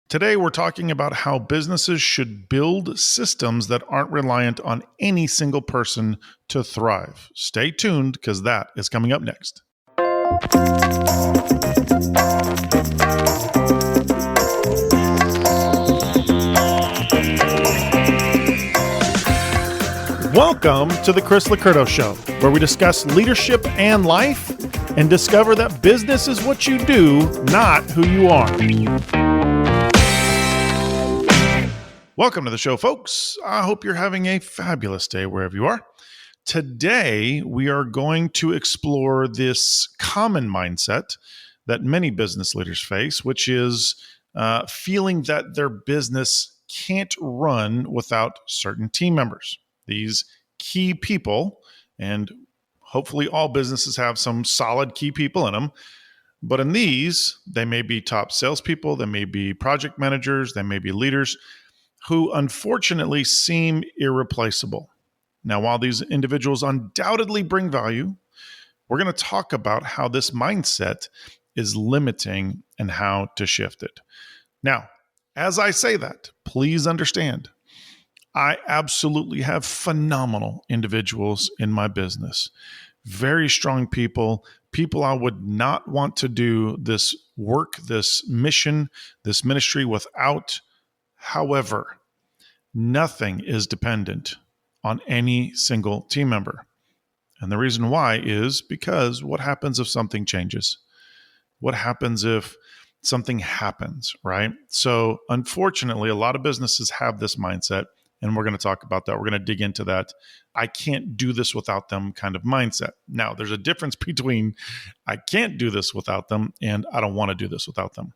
Today, we're talking about how businesses should build systems that aren't reliant on any single person to thrive. Stay tuned because that is coming up next. Welcome to the Chris Licurdo Show, where we discuss leadership and life and discover that business is what you do, not who you are. Welcome to the show, folks. I hope you're having a fabulous day wherever you are. Today, we are going to explore this common mindset that many business leaders face, which is feeling that their business can't run without certain team members. These key people, and hopefully all businesses have some solid key people in them, but in these, they may be top salespeople, they may be project managers, they may be leaders who unfortunately seem irreplaceable. Now, while these individuals undoubtedly bring value, we're going to talk about how this mindset is limiting and how to shift it. Now, as I say that, please understand, I absolutely have phenomenal individuals in my business. Very strong people I would not want to do this work, this mission, this ministry without. However, nothing is dependent on any single team member. And the reason why is because what happens if something changes? What happens if something happens, right? So unfortunately, a lot of businesses have this mindset, and we're going to talk about that. We're going to dig into that. I can't do this without them kind of mindset. Now, there's a difference between I can't do this without them and I don't want to do this without them.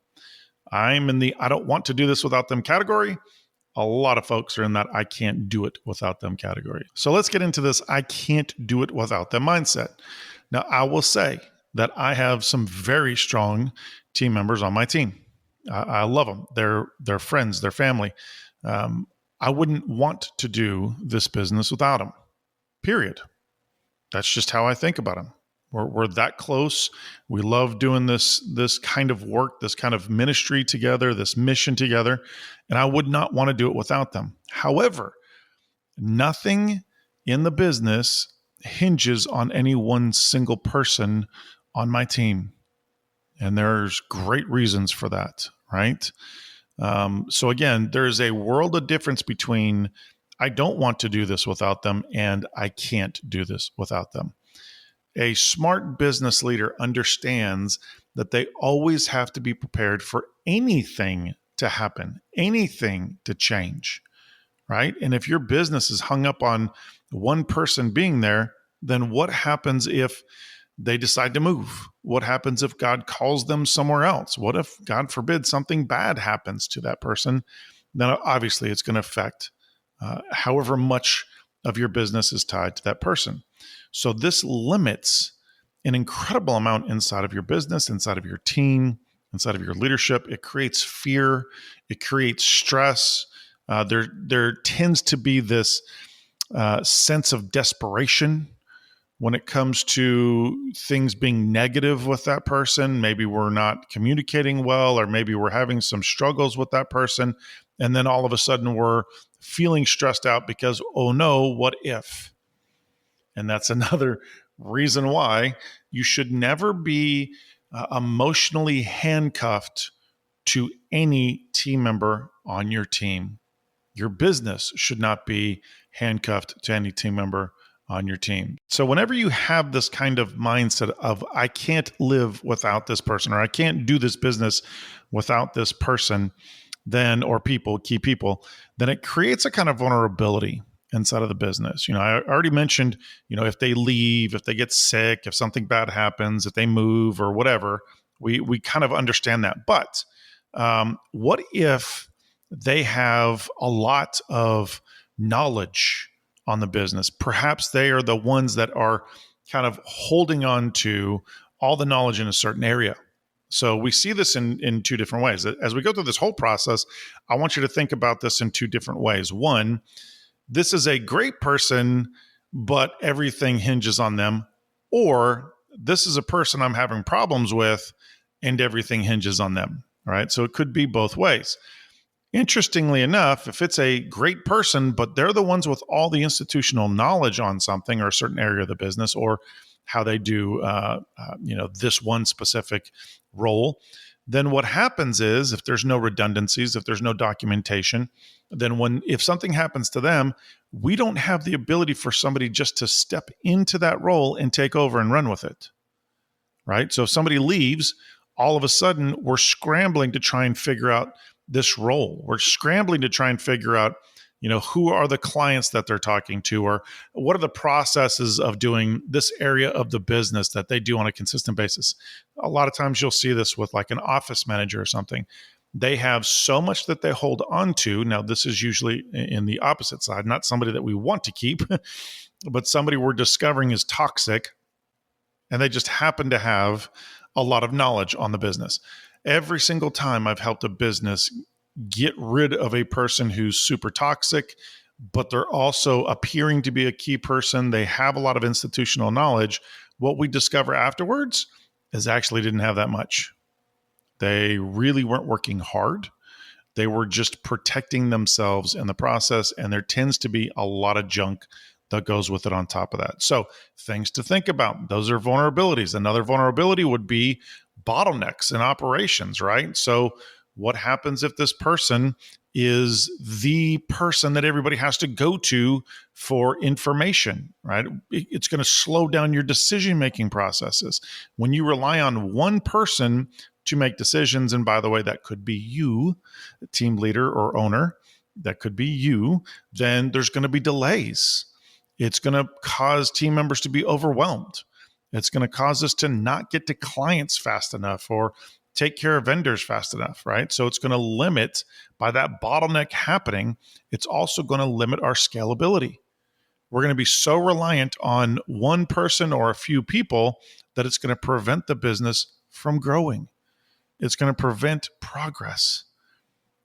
I'm in the I don't want to do this without them category. A lot of folks are in that I can't do it without them category. So let's get into this I can't do it without them mindset. Now, I will say that I have some very strong team members on my team. I love them. They're friends, they're family. I wouldn't want to do this business without them, period. That's just how I think about them. We're that close. We love doing this kind of work, this kind of ministry together, this mission together, and I would not want to do it without them. However, nothing in the business hinges on any one single person on my team, and there's great reasons for that, right? So again, there's a world of difference between I don't want to do this without them and I can't do this without them. A smart business leader understands that they always have to be prepared for anything to happen, anything to change, right? And if your business is hung up on one person being there, then what happens if they decide to move? What happens if God calls them somewhere else? What if, God forbid, something bad happens to that person? Then obviously it's going to affect however much of your business is tied to that person. So this limits an incredible amount inside of your business, inside of your team, inside of your leadership. It creates fear. It creates stress. There tends to be this sense of desperation when it comes to things being negative with that person. Maybe we're not communicating well, or maybe we're having some struggles with that person. And then all of a sudden we're feeling stressed out because, oh no, what if? And that's another reason why you should never be emotionally handcuffed to any team member on your team. Your business should not be handcuffed to any team member on your team. So whenever you have this kind of mindset of I can't live without this person, or I can't do this business without this person, then, or people, key people, then it creates a kind of vulnerability inside of the business. I already mentioned, if they leave, if they get sick, if something bad happens, if they move or whatever, we kind of understand that. But what if they have a lot of knowledge on the business? Perhaps they are the ones that are kind of holding on to all the knowledge in a certain area. So we see this in two different ways. As we go through this whole process, I want you to think about this in two different ways. One, this is a great person, but everything hinges on them. Or this is a person I'm having problems with and everything hinges on them. All right. So it could be both ways. Interestingly enough, if it's a great person, but they're the ones with all the institutional knowledge on something or a certain area of the business or how they do, this one specific role, then what happens is if there's no redundancies, if there's no documentation, then if something happens to them, we don't have the ability for somebody just to step into that role and take over and run with it, right? So if somebody leaves, all of a sudden we're scrambling to try and figure out this role. We're scrambling to try and figure out, who are the clients that they're talking to, or what are the processes of doing this area of the business that they do on a consistent basis. A lot of times you'll see this with like an office manager or something. They have so much that they hold on to. Now, this is usually in the opposite side, not somebody that we want to keep, but somebody we're discovering is toxic, and they just happen to have a lot of knowledge on the business. Every single time I've helped a business get rid of a person who's super toxic, but they're also appearing to be a key person, they have a lot of institutional knowledge, what we discover afterwards is actually didn't have that much. They really weren't working hard. They were just protecting themselves in the process, and there tends to be a lot of junk that goes with it on top of that. So things to think about. Those are vulnerabilities. Another vulnerability would be bottlenecks in operations, right? So what happens if this person is the person that everybody has to go to for information, right? It's going to slow down your decision-making processes. When you rely on one person to make decisions, and by the way, that could be you, team leader or owner, that could be you, then there's going to be delays. It's going to cause team members to be overwhelmed. It's going to cause us to not get to clients fast enough or take care of vendors fast enough, right? So it's going to limit, by that bottleneck happening, it's also going to limit our scalability. We're going to be so reliant on one person or a few people that it's going to prevent the business from growing. It's going to prevent progress.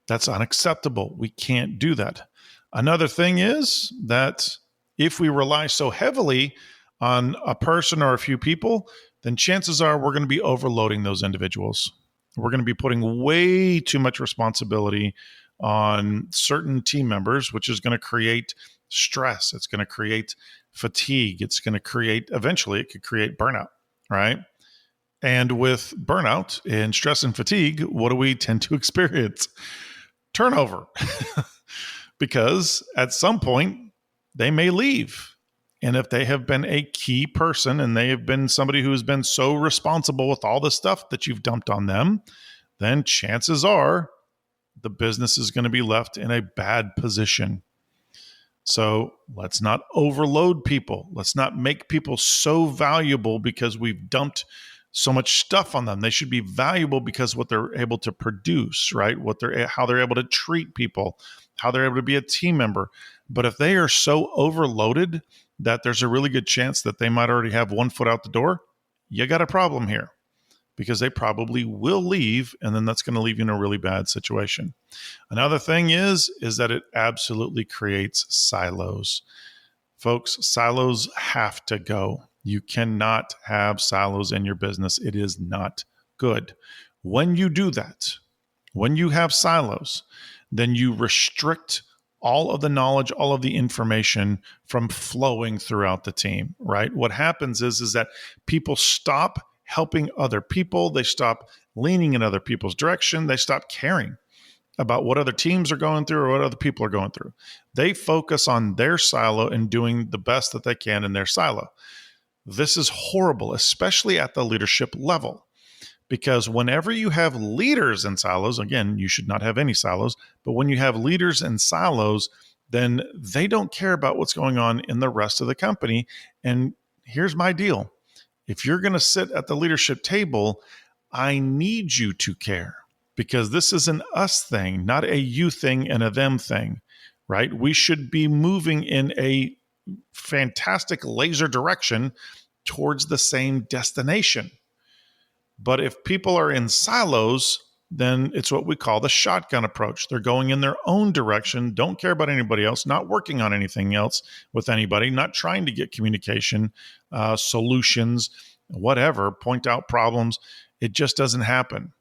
That's unacceptable. We can't do that. Another thing is that if we rely so heavily on a person or a few people, then chances are we're going to be overloading those individuals. We're going to be putting way too much responsibility on certain team members, which is going to create stress. It's going to create fatigue. It's going to create, eventually it could create burnout, right? And with burnout and stress and fatigue, what do we tend to experience? Turnover. Because at some point, they may leave. And if they have been a key person and they have been somebody who has been so responsible with all the stuff that you've dumped on them, then chances are the business is going to be left in a bad position. So let's not overload people. Let's not make people so valuable because we've dumped so much stuff on them. They should be valuable because what they're able to produce, right? How they're able to treat people, how they're able to be a team member. But if they are so overloaded that there's a really good chance that they might already have one foot out the door, you got a problem here, because they probably will leave, and then that's going to leave you in a really bad situation. Another thing is that it absolutely creates silos. Folks, silos have to go. You cannot have silos in your business. It is not good. When you do that, when you have silos, then you restrict all of the knowledge, all of the information from flowing throughout the team, right? What happens is that people stop helping other people. They stop leaning in other people's direction. They stop caring about what other teams are going through or what other people are going through. They focus on their silo and doing the best that they can in their silo. This is horrible, especially at the leadership level. Because whenever you have leaders in silos, again, you should not have any silos, but when you have leaders in silos, then they don't care about what's going on in the rest of the company. And here's my deal. If you're going to sit at the leadership table, I need you to care, because this is an us thing, not a you thing and a them thing, right? We should be moving in a fantastic laser direction towards the same destination. But if people are in silos, then it's what we call the shotgun approach. They're going in their own direction, don't care about anybody else, not working on anything else with anybody, not trying to get communication, solutions, whatever, point out problems. It just doesn't happen.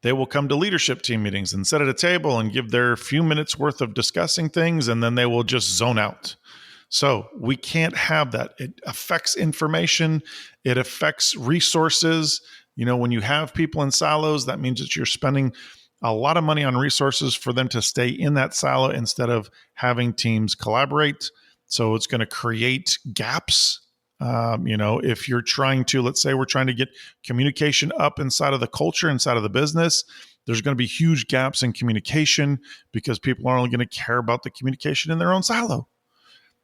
They will come to leadership team meetings and sit at a table and give their few minutes worth of discussing things, and then they will just zone out. So we can't have that. It affects information. It affects resources. When you have people in silos, that means that you're spending a lot of money on resources for them to stay in that silo instead of having teams collaborate. So it's going to create gaps. If you're trying to, let's say we're trying to get communication up inside of the culture, inside of the business, there's going to be huge gaps in communication because people are only going to care about the communication in their own silo,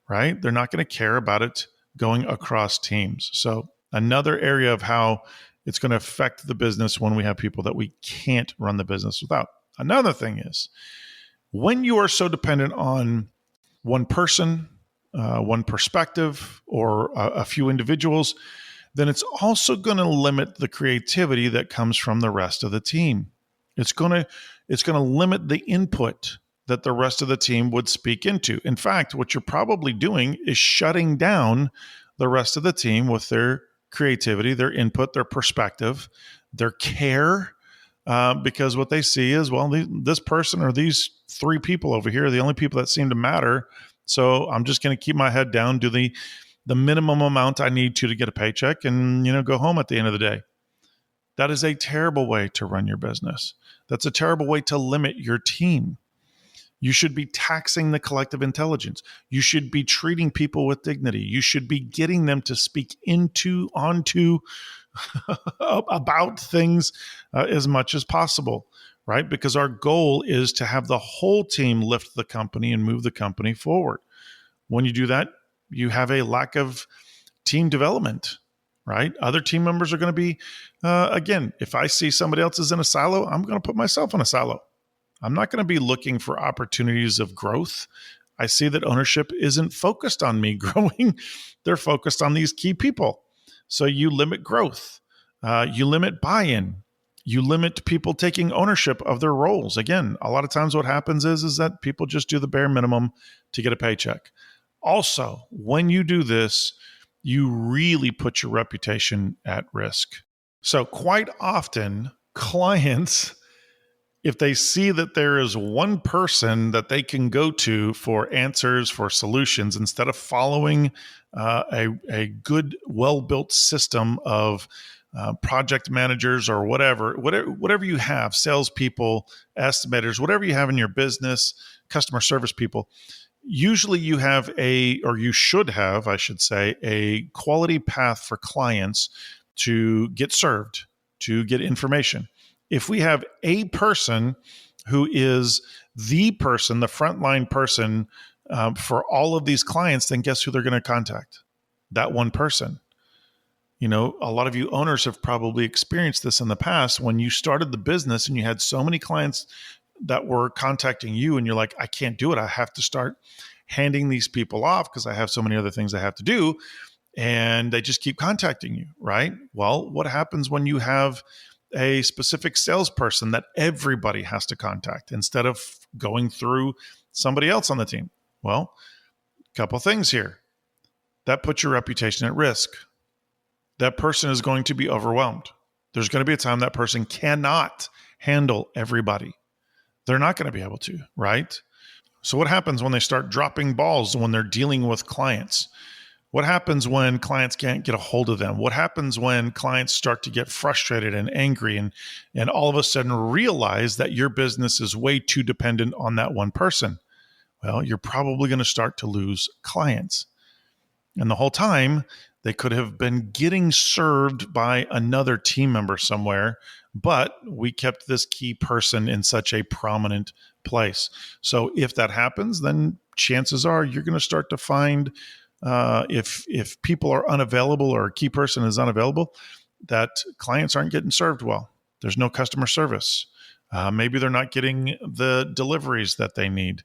right? They're not going to care about it going across teams. So another area of how it's going to affect the business when we have people that we can't run the business without. Another thing is when you are so dependent on one person, one perspective, or a few individuals, then it's also going to limit the creativity that comes from the rest of the team. It's going to limit the input that the rest of the team would speak into. In fact, what you're probably doing is shutting down the rest of the team with their creativity, their input, their perspective, their care, because what they see is, well, this person or these three people over here are the only people that seem to matter. So I'm just going to keep my head down, do the minimum amount I need to get a paycheck, and go home at the end of the day. That is a terrible way to run your business. That's a terrible way to limit your team. You should be taxing the collective intelligence. You should be treating people with dignity. You should be getting them to speak onto, about things as much as possible, right? Because our goal is to have the whole team lift the company and move the company forward. When you do that, you have a lack of team development, right? Other team members are going to be, again, if I see somebody else is in a silo, I'm going to put myself in a silo. I'm not going to be looking for opportunities of growth. I see that ownership isn't focused on me growing. They're focused on these key people. So you limit growth. You limit buy-in. You limit people taking ownership of their roles. Again, a lot of times what happens is that people just do the bare minimum to get a paycheck. Also, when you do this, you really put your reputation at risk. So quite often, clients, if they see that there is one person that they can go to for answers, for solutions, instead of following a good, well-built system of project managers or whatever you have, salespeople, estimators, whatever you have in your business, customer service people, usually you have you should have, I should say, a quality path for clients to get served, to get information. If we have a person who is the frontline person for all of these clients, then guess who they're going to contact? That one person. A lot of you owners have probably experienced this in the past when you started the business and you had so many clients that were contacting you and you're like, I can't do it. I have to start handing these people off because I have so many other things I have to do. And they just keep contacting you, right? Well, what happens when you have a specific salesperson that everybody has to contact instead of going through somebody else on the team? Well, a couple things here. That puts your reputation at risk. That person is going to be overwhelmed. There's going to be a time that person cannot handle everybody. They're not going to be able to, right? So what happens when they start dropping balls when they're dealing with clients? What happens when clients can't get a hold of them? What happens when clients start to get frustrated and angry and all of a sudden realize that your business is way too dependent on that one person? Well, you're probably going to start to lose clients. And the whole time, they could have been getting served by another team member somewhere, but we kept this key person in such a prominent place. So if that happens, then chances are you're going to start to find if people are unavailable or a key person is unavailable, that clients aren't getting served well. There's no customer service. Maybe they're not getting the deliveries that they need.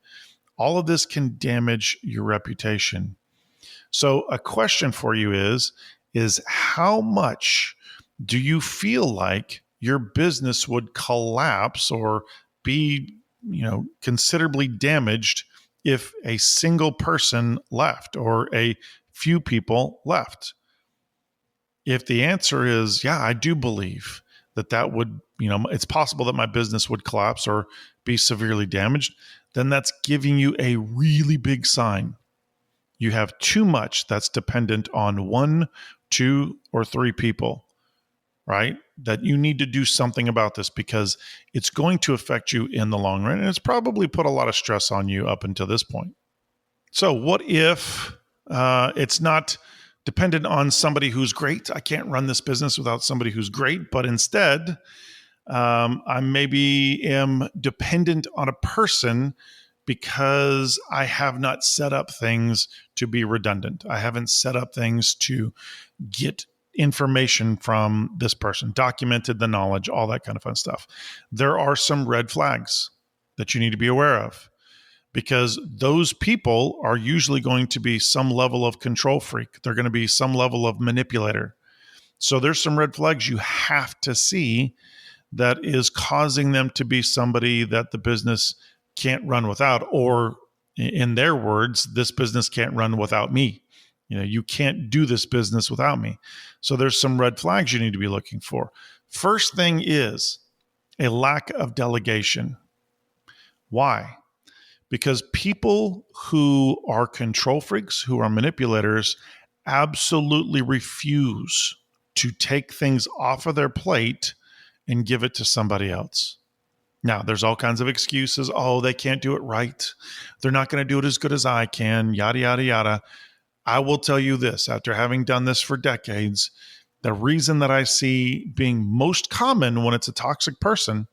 All of this can damage your reputation. So a question for you is how much do you feel like your business would collapse or be, considerably damaged if a single person left or a few people left? If the answer is, yeah, I do believe that would, it's possible that my business would collapse or be severely damaged, then that's giving you a really big sign. You have too much that's dependent on 1, 2, or 3 people, right? That you need to do something about this because it's going to affect you in the long run. And it's probably put a lot of stress on you up until this point. So what if it's not dependent on somebody who's great? I can't run this business without somebody who's great, but instead I maybe am dependent on a person because I have not set up things to be redundant. I haven't set up things to get information from this person, documented the knowledge, all that kind of fun stuff. There are some red flags that you need to be aware of because those people are usually going to be some level of control freak. They're going to be some level of manipulator. So there's some red flags you have to see that is causing them to be somebody that the business can't run without, or in their words, this business can't run without me. You can't do this business without me. So there's some red flags you need to be looking for. First thing is a lack of delegation. Why? Because people who are control freaks, who are manipulators, absolutely refuse to take things off of their plate and give it to somebody else. Now, there's all kinds of excuses. Oh, they can't do it right. They're not going to do it as good as I can, yada, yada, yada. I will tell you this, after having done this for decades, the reason that I see being most common when it's a toxic person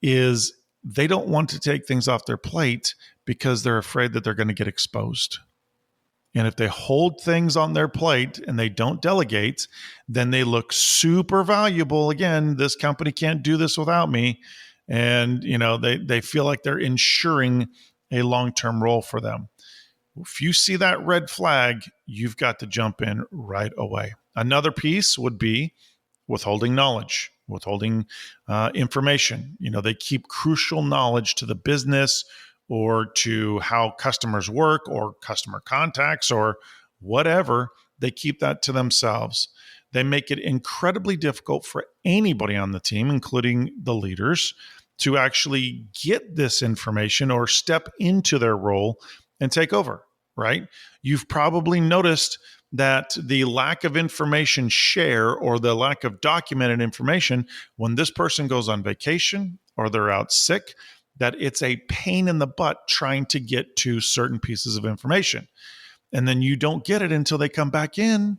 is they don't want to take things off their plate because they're afraid that they're going to get exposed. And if they hold things on their plate and they don't delegate, then they look super valuable. Again, this company can't do this without me. And, they feel like they're ensuring a long-term role for them. If you see that red flag, you've got to jump in right away. Another piece would be withholding knowledge, withholding information. They keep crucial knowledge to the business or to how customers work or customer contacts or whatever. They keep that to themselves. They make it incredibly difficult for anybody on the team, including the leaders, to actually get this information or step into their role and take over, right? You've probably noticed that the lack of information share or the lack of documented information when this person goes on vacation or they're out sick, that it's a pain in the butt trying to get to certain pieces of information. And then you don't get it until they come back in,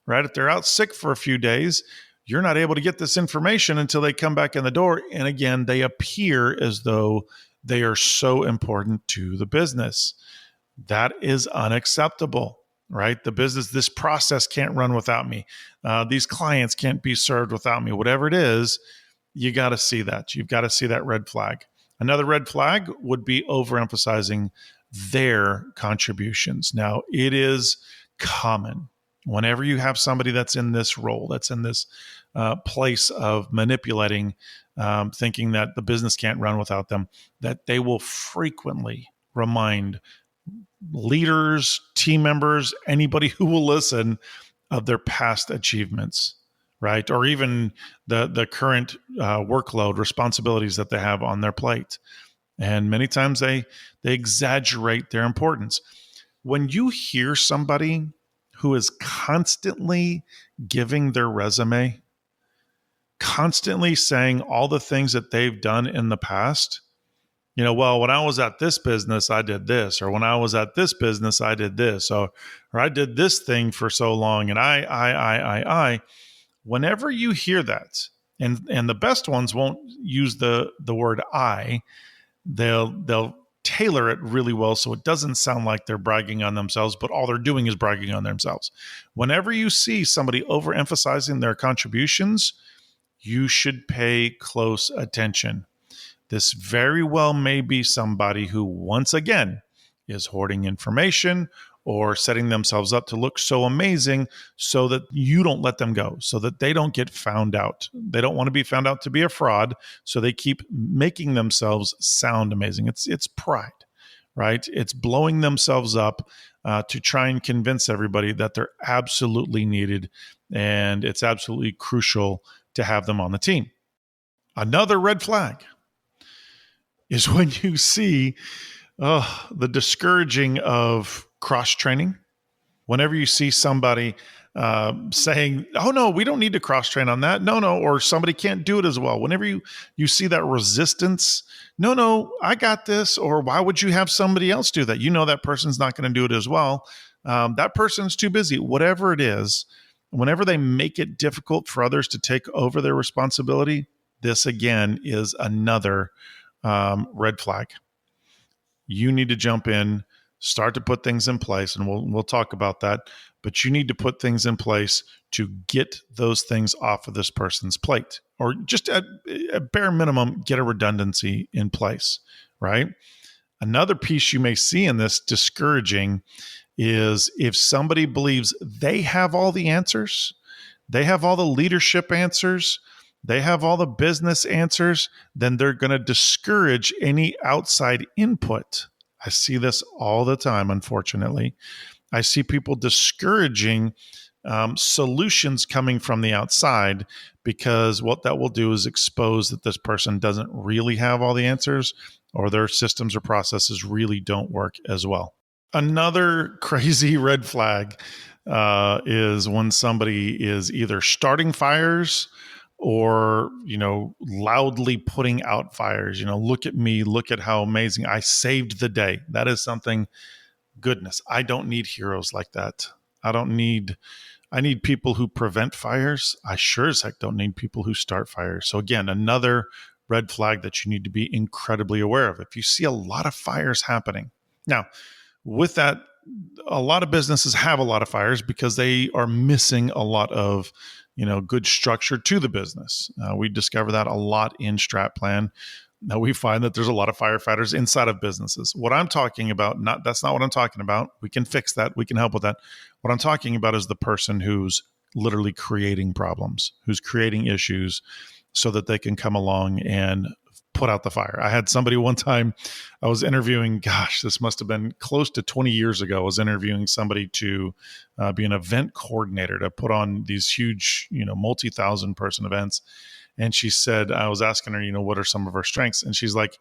right? If they're out sick for a few days, you're not able to get this information until they come back in the door. And again, they appear as though they are so important to the business. That is unacceptable, right? The business, this process can't run without me. These clients can't be served without me. Whatever it is, you got to see that. You've got to see that red flag. Another red flag would be overemphasizing their contributions. Now, it is common whenever you have somebody that's in this role, that's in this place of manipulating, thinking that the business can't run without them, that they will frequently remind leaders, team members, anybody who will listen of their past achievements, right? Or even the current workload, responsibilities that they have on their plate. And many times they exaggerate their importance. When you hear somebody who is constantly giving their resume, constantly saying all the things that they've done in the past, well, when I was at this business, I did this, or when I was at this business, I did this, or I did this thing for so long, and I. Whenever you hear that, and the best ones won't use the word I, they'll tailor it really well so it doesn't sound like they're bragging on themselves, but all they're doing is bragging on themselves. Whenever you see somebody overemphasizing their contributions, you should pay close attention. This very well may be somebody who, once again, is hoarding information or setting themselves up to look so amazing so that you don't let them go, so that they don't get found out. They don't want to be found out to be a fraud, so they keep making themselves sound amazing. It's pride, right? It's blowing themselves up to try and convince everybody that they're absolutely needed and it's absolutely crucial to have them on the team. Another red flag is when you see the discouraging of cross-training. Whenever you see somebody saying, oh, no, we don't need to cross-train on that. No, or somebody can't do it as well. Whenever you see that resistance, no, I got this, or why would you have somebody else do that? You know that person's not going to do it as well. That person's too busy. Whatever it is, whenever they make it difficult for others to take over their responsibility, this, again, is another red flag. You need to jump in, start to put things in place, and we'll talk about that. But you need to put things in place to get those things off of this person's plate, or just at bare minimum, get a redundancy in place, right? Another piece you may see in this discouraging is if somebody believes they have all the answers, they have all the leadership answers, they have all the business answers, then they're going to discourage any outside input. I see this all the time, unfortunately. I see people discouraging solutions coming from the outside, because what that will do is expose that this person doesn't really have all the answers, or their systems or processes really don't work as well. Another crazy red flag is when somebody is either starting fires or, loudly putting out fires. Look at me, look at how amazing I saved the day. That is something, goodness, I don't need heroes like that. I need people who prevent fires. I sure as heck don't need people who start fires. So again, another red flag that you need to be incredibly aware of. If you see a lot of fires happening. Now, with that, a lot of businesses have a lot of fires because they are missing a lot of, good structure to the business. We discover that a lot in StratPlan. Now we find that there's a lot of firefighters inside of businesses. What I'm talking about, that's not what I'm talking about. We can fix that. We can help with that. What I'm talking about is the person who's literally creating problems, who's creating issues so that they can come along and put out the fire. I had somebody one time, I was interviewing, this must have been close to 20 years ago. I was interviewing somebody to be an event coordinator to put on these huge, multi-thousand person events. And she said, I was asking her, what are some of her strengths? And she's like,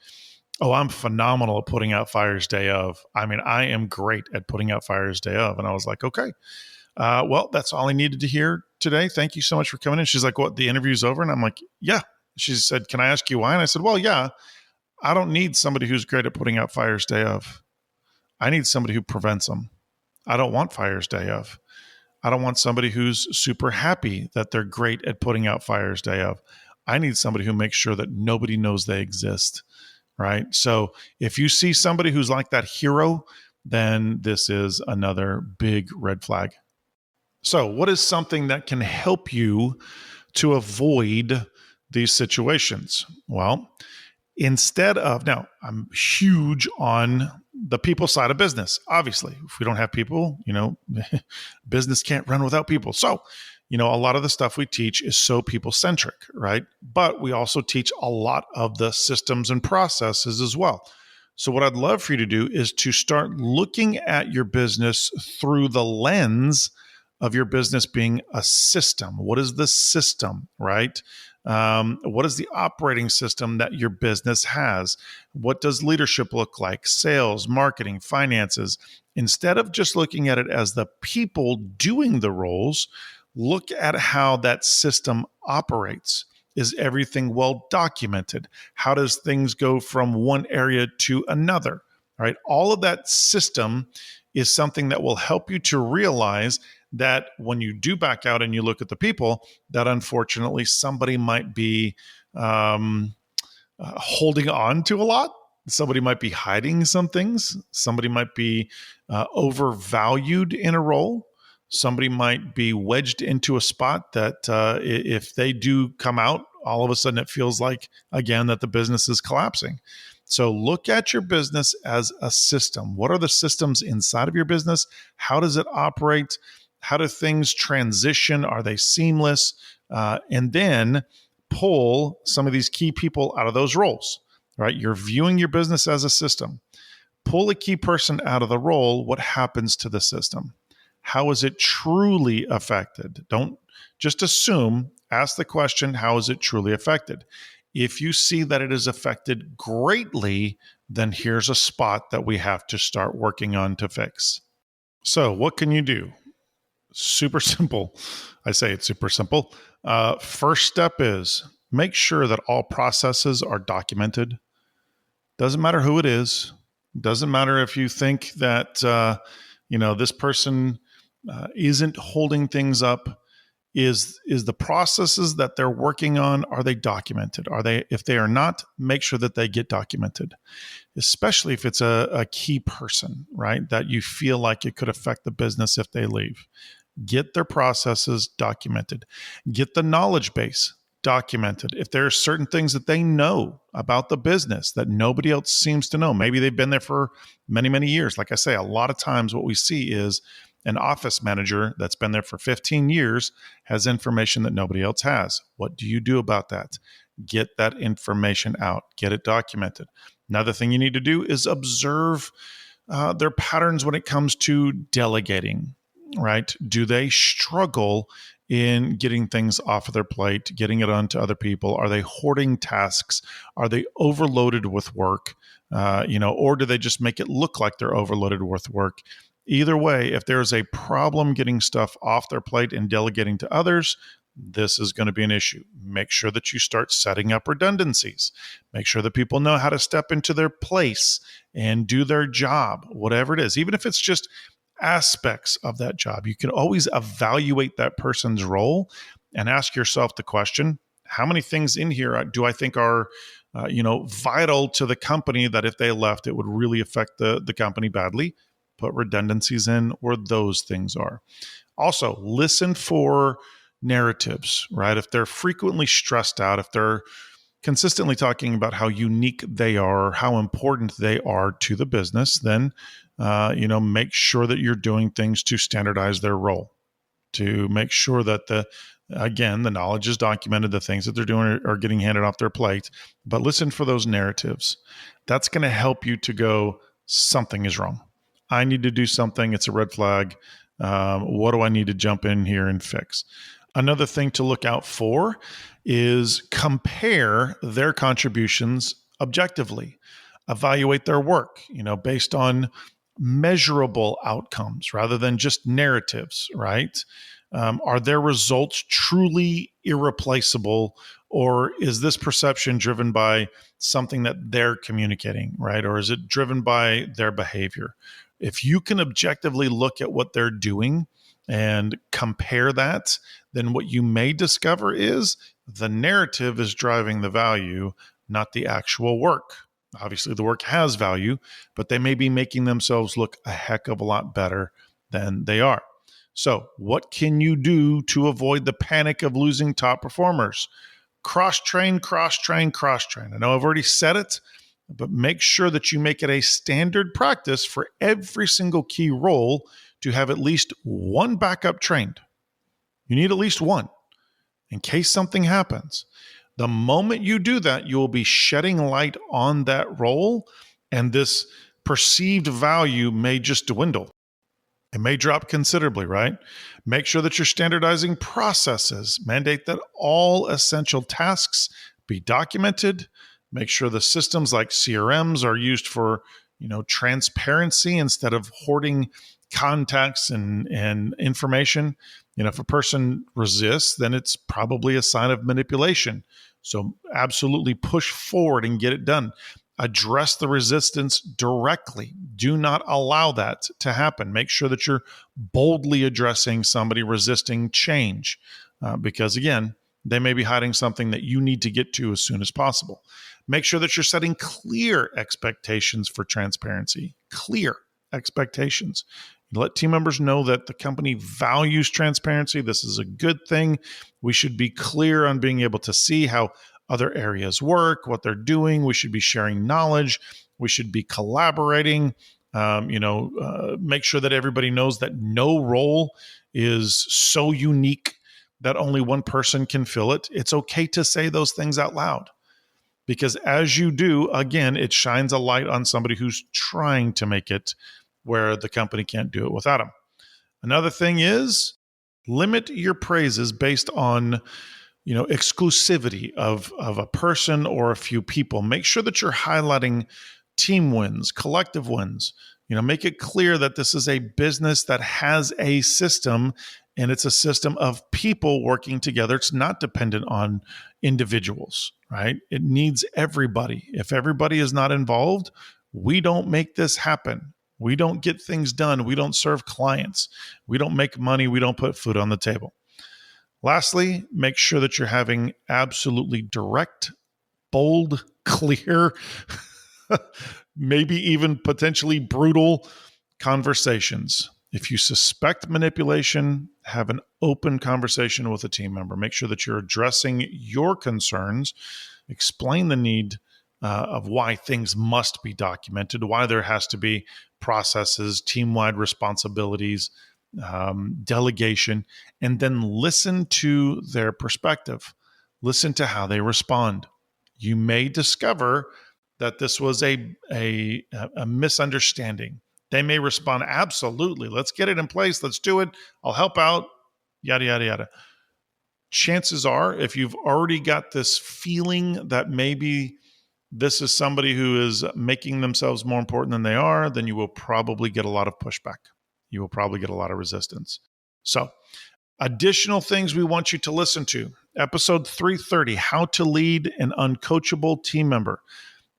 oh, I'm phenomenal at putting out fires day of. I mean, I am great at putting out fires day of. And I was like, okay, well, that's all I needed to hear today. Thank you so much for coming in. She's like, what, the interview's over? And I'm like, yeah. She said, can I ask you why? And I said, well, yeah, I don't need somebody who's great at putting out fires day of. I need somebody who prevents them. I don't want fires day of. I don't want somebody who's super happy that they're great at putting out fires day of. I need somebody who makes sure that nobody knows they exist, right? So if you see somebody who's like that hero, then this is another big red flag. So what is something that can help you to avoid these situations? Well, instead of, now I'm huge on the people side of business. Obviously, if we don't have people, business can't run without people. So, a lot of the stuff we teach is so people-centric, right? But we also teach a lot of the systems and processes as well. So what I'd love for you to do is to start looking at your business through the lens of your business being a system. What is the system, right? What is the operating system that your business has? What does leadership look like? Sales, marketing, finances. Instead of just looking at it as the people doing the roles, look at how that system operates. Is everything well documented? How does things go from one area to another? Right? All of that system is something that will help you to realize that when you do back out and you look at the people, that unfortunately somebody might be holding on to a lot. Somebody might be hiding some things. Somebody might be overvalued in a role. Somebody might be wedged into a spot that if they do come out, all of a sudden it feels like, again, that the business is collapsing. So look at your business as a system. What are the systems inside of your business? How does it operate? How do things transition? Are they seamless? And then pull some of these key people out of those roles, right? You're viewing your business as a system. Pull a key person out of the role. What happens to the system? How is it truly affected? Don't just assume Ask the question, how is it truly affected? If you see that it is affected greatly, then here's a spot that we have to start working on to fix. So what can you do? Super simple. I say it's super simple. First step is make sure that all processes are documented. Doesn't matter who it is. Doesn't matter if you think that this person isn't holding things up. Is the processes that they're working on, are they documented? If they are not, make sure that they get documented, especially if it's a key person, right? That you feel like it could affect the business if they leave. Get their processes documented. Get the knowledge base documented. If there are certain things that they know about the business that nobody else seems to know, maybe they've been there for many, many years. Like I say, a lot of times what we see is an office manager that's been there for 15 years has information that nobody else has. What do you do about that? Get that information out. Get it documented. Another thing you need to do is observe their patterns when it comes to delegating, right? Do they struggle in getting things off of their plate, getting it onto other people? Are they hoarding tasks? Are they overloaded with work? Or do they just make it look like they're overloaded with work? Either way, if there's a problem getting stuff off their plate and delegating to others, this is going to be an issue. Make sure that you start setting up redundancies. Make sure that people know how to step into their place and do their job, whatever it is. Even if it's just aspects of that job, you can always evaluate that person's role and ask yourself the question, how many things in here do I think are vital to the company that if they left, it would really affect the company badly? Put redundancies in where those things are. Also, listen for narratives, right? If they're frequently stressed out, if they're consistently talking about how unique they are, how important they are to the business, then make sure that you're doing things to standardize their role, to make sure that the knowledge is documented, the things that they're doing are getting handed off their plate. But listen for those narratives. That's going to help you to go, something is wrong. I need to do something. It's a red flag. What do I need to jump in here and fix? Another thing to look out for is compare their contributions objectively. Evaluate their work, based on measurable outcomes rather than just narratives, right? Are their results truly irreplaceable, or is this perception driven by something that they're communicating, right? Or is it driven by their behavior? If you can objectively look at what they're doing and compare that, then what you may discover is the narrative is driving the value, not the actual work. Obviously, the work has value, but they may be making themselves look a heck of a lot better than they are. So, what can you do to avoid the panic of losing top performers? Cross-train, cross-train, cross-train. I know I've already said it, but make sure that you make it a standard practice for every single key role to have at least one backup trained. You need at least one in case something happens. The moment you do that, you will be shedding light on that role, and this perceived value may just dwindle. It may drop considerably, right? Make sure that you're standardizing processes. Mandate that all essential tasks be documented. Make sure the systems like CRMs are used for, transparency instead of hoarding contacts and information. If a person resists, then it's probably a sign of manipulation. So absolutely push forward and get it done. Address the resistance directly. Do not allow that to happen. Make sure that you're boldly addressing somebody resisting change because, again, they may be hiding something that you need to get to as soon as possible. Make sure that you're setting clear expectations for transparency. Clear expectations. Let team members know that the company values transparency. This is a good thing. We should be clear on being able to see how other areas work, what they're doing. We should be sharing knowledge. We should be collaborating. Make sure that everybody knows that no role is so unique that only one person can fill it. It's okay to say those things out loud because as you do, again, it shines a light on somebody who's trying to make it where the company can't do it without them. Another thing is limit your praises based on exclusivity of a person or a few people. Make sure that you're highlighting team wins, collective wins. Make it clear that this is a business that has a system, and it's a system of people working together. It's not dependent on individuals, right? It needs everybody. If everybody is not involved, we don't make this happen. We don't get things done. We don't serve clients. We don't make money. We don't put food on the table. Lastly, make sure that you're having absolutely direct, bold, clear, maybe even potentially brutal conversations. If you suspect manipulation, have an open conversation with a team member. Make sure that you're addressing your concerns. Explain the need of why things must be documented, why there has to be processes, team-wide responsibilities, delegation, and then listen to their perspective. Listen to how they respond. You may discover that this was a misunderstanding. They may respond, absolutely, let's get it in place, let's do it, I'll help out, yada, yada, yada. Chances are, if you've already got this feeling that maybe this is somebody who is making themselves more important than they are, then you will probably get a lot of pushback. You will probably get a lot of resistance. So, additional things we want you to listen to. Episode 330, How to Lead an Uncoachable Team Member.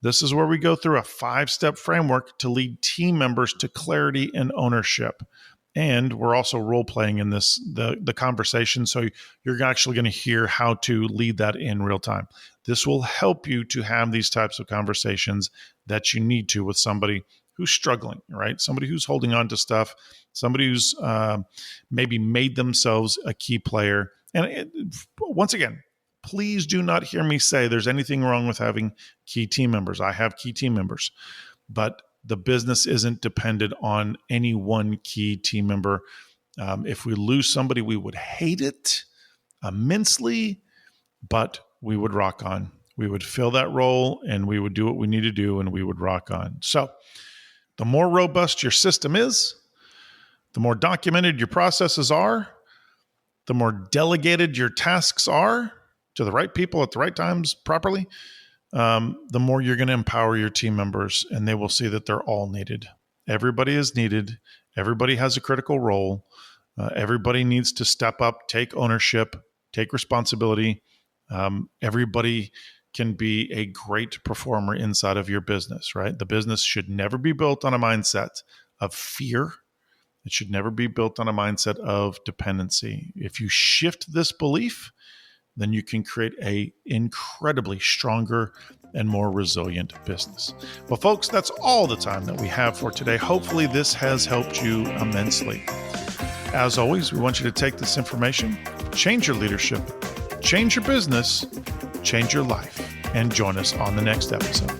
This is where we go through a 5-step framework to lead team members to clarity and ownership. And we're also role-playing in this, the conversation, so you're actually going to hear how to lead that in real time. This will help you to have these types of conversations that you need to with somebody who's struggling, right? Somebody who's holding on to stuff, somebody who's maybe made themselves a key player. And once again, please do not hear me say there's anything wrong with having key team members. I have key team members, but the business isn't dependent on any one key team member. If we lose somebody, we would hate it immensely, but we would rock on. We would fill that role and we would do what we need to do and we would rock on. So the more robust your system is, the more documented your processes are, the more delegated your tasks are to the right people at the right times properly, the more you're going to empower your team members and they will see that they're all needed. Everybody is needed. Everybody has a critical role. Everybody needs to step up, take ownership, take responsibility. Everybody can be a great performer inside of your business, right? The business should never be built on a mindset of fear. It should never be built on a mindset of dependency. If you shift this belief, then you can create an incredibly stronger and more resilient business. Well, folks, that's all the time that we have for today. Hopefully this has helped you immensely. As always, we want you to take this information, change your leadership, change your business, change your life, and join us on the next episode.